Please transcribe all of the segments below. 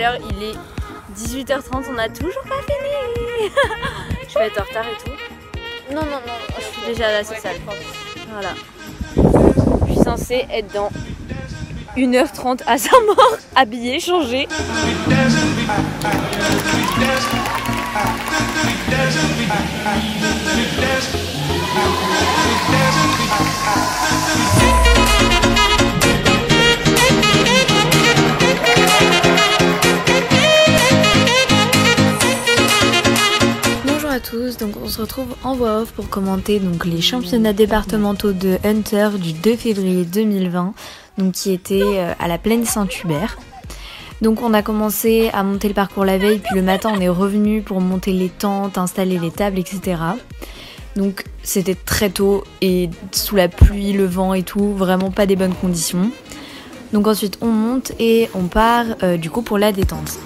l'heure, il est 18h30, on a toujours pas fini. Je vais être en retard et tout. Non, je suis déjà là, c'est sale. Voilà. Je suis censée être dans 1h30 à sa mort, habillée, changée. Bonjour à tous, donc on se retrouve en voix off pour commenter donc les championnats départementaux de Hunter du 2 février 2020, donc qui étaient à la Plaine Saint-Hubert. Donc on a commencé à monter le parcours la veille, puis le matin on est revenu pour monter les tentes, installer les tables, etc. Donc c'était très tôt et sous la pluie, le vent et tout, vraiment pas des bonnes conditions. Donc ensuite on monte et on part du coup pour la détente.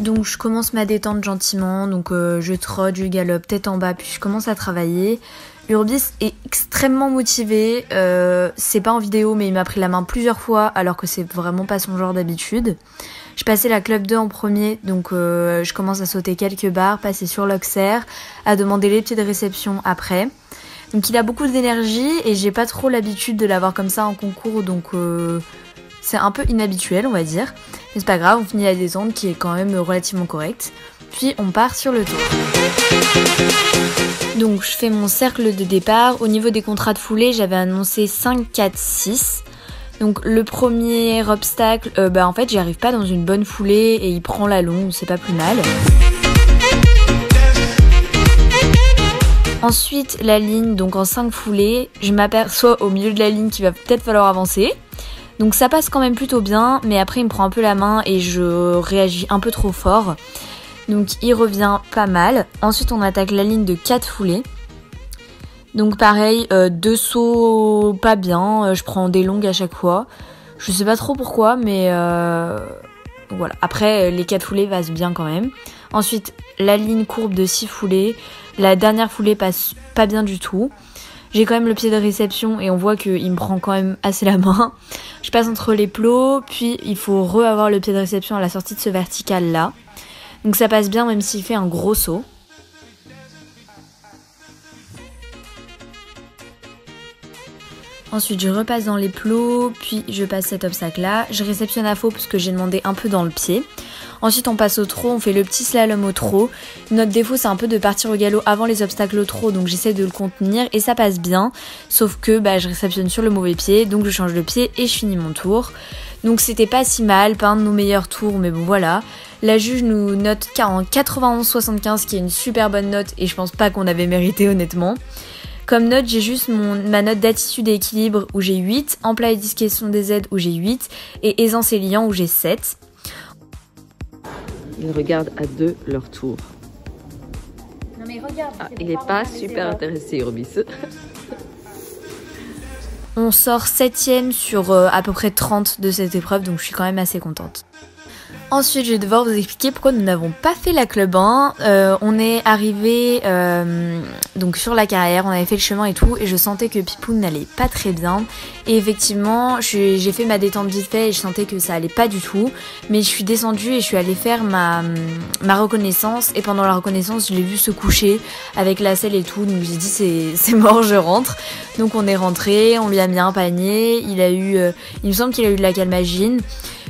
Donc je commence ma détente gentiment, donc je trotte, je galope tête en bas, puis je commence à travailler. Urbis est extrêmement motivé, c'est pas en vidéo mais il m'a pris la main plusieurs fois alors que c'est vraiment pas son genre d'habitude. Je passais la club 2 en premier, donc je commence à sauter quelques barres, passer sur l'Auxerre, à demander les pieds de réception après. Donc il a beaucoup d'énergie et j'ai pas trop l'habitude de l'avoir comme ça en concours, donc c'est un peu inhabituel on va dire. Mais c'est pas grave, on finit la descente qui est quand même relativement correcte. Puis on part sur le tour. Donc je fais mon cercle de départ. Au niveau des contrats de foulée, j'avais annoncé 5, 4, 6. Donc le premier obstacle, en fait j'y arrive pas dans une bonne foulée et il prend la longue, c'est pas plus mal. Ensuite la ligne, donc en 5 foulées, je m'aperçois au milieu de la ligne qu'il va peut-être falloir avancer. Donc ça passe quand même plutôt bien, mais après il me prend un peu la main et je réagis un peu trop fort. Donc il revient pas mal. Ensuite on attaque la ligne de 4 foulées. Donc pareil, 2 sauts pas bien, je prends des longues à chaque fois. Je sais pas trop pourquoi, mais voilà. Après les 4 foulées passent bien quand même. Ensuite la ligne courbe de 6 foulées. La dernière foulée passe pas bien du tout. J'ai quand même le pied de réception et on voit qu'il me prend quand même assez la main. Je passe entre les plots, puis il faut re-avoir le pied de réception à la sortie de ce vertical là. Donc ça passe bien même s'il fait un gros saut. Ensuite je repasse dans les plots, puis je passe cet obstacle là. Je réceptionne à faux parce que j'ai demandé un peu dans le pied. Ensuite on passe au trot, on fait le petit slalom au trot. Notre défaut c'est un peu de partir au galop avant les obstacles au trot, donc j'essaie de le contenir et ça passe bien. Sauf que je réceptionne sur le mauvais pied, donc je change de pied et je finis mon tour. Donc c'était pas si mal, pas un de nos meilleurs tours, mais bon voilà. La juge nous note en 91,75 qui est une super bonne note et je pense pas qu'on avait mérité honnêtement. Comme note, j'ai juste ma note d'attitude et équilibre où j'ai 8, emploi et discrétion des aides où j'ai 8 et aisance et liant où j'ai 7. Ils regardent à deux leur tour. Non mais regarde, il n'est pas super intéressé, Urbis. On sort 7ème sur à peu près 30 de cette épreuve, donc je suis quand même assez contente. Ensuite, je vais devoir vous expliquer pourquoi nous n'avons pas fait la club 1. On est arrivé donc sur la carrière, on avait fait le chemin et tout, et je sentais que Pipou n'allait pas très bien. Et effectivement, j'ai fait ma détente vite fait et je sentais que ça allait pas du tout. Mais je suis descendue et je suis allée faire ma reconnaissance. Et pendant la reconnaissance, je l'ai vu se coucher avec la selle et tout. Donc j'ai dit c'est mort, je rentre. Donc on est rentré, on lui a mis un panier. Il me semble qu'il a eu de la calmagine.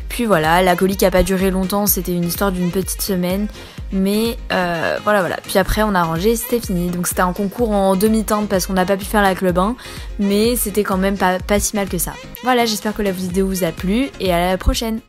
Puis voilà, la colique a pas duré longtemps, c'était une histoire d'une petite semaine. Mais voilà. Puis après on a rangé et c'était fini. Donc c'était un concours en demi-teinte parce qu'on n'a pas pu faire la club 1. Mais c'était quand même pas si mal que ça. Voilà, j'espère que la vidéo vous a plu et à la prochaine.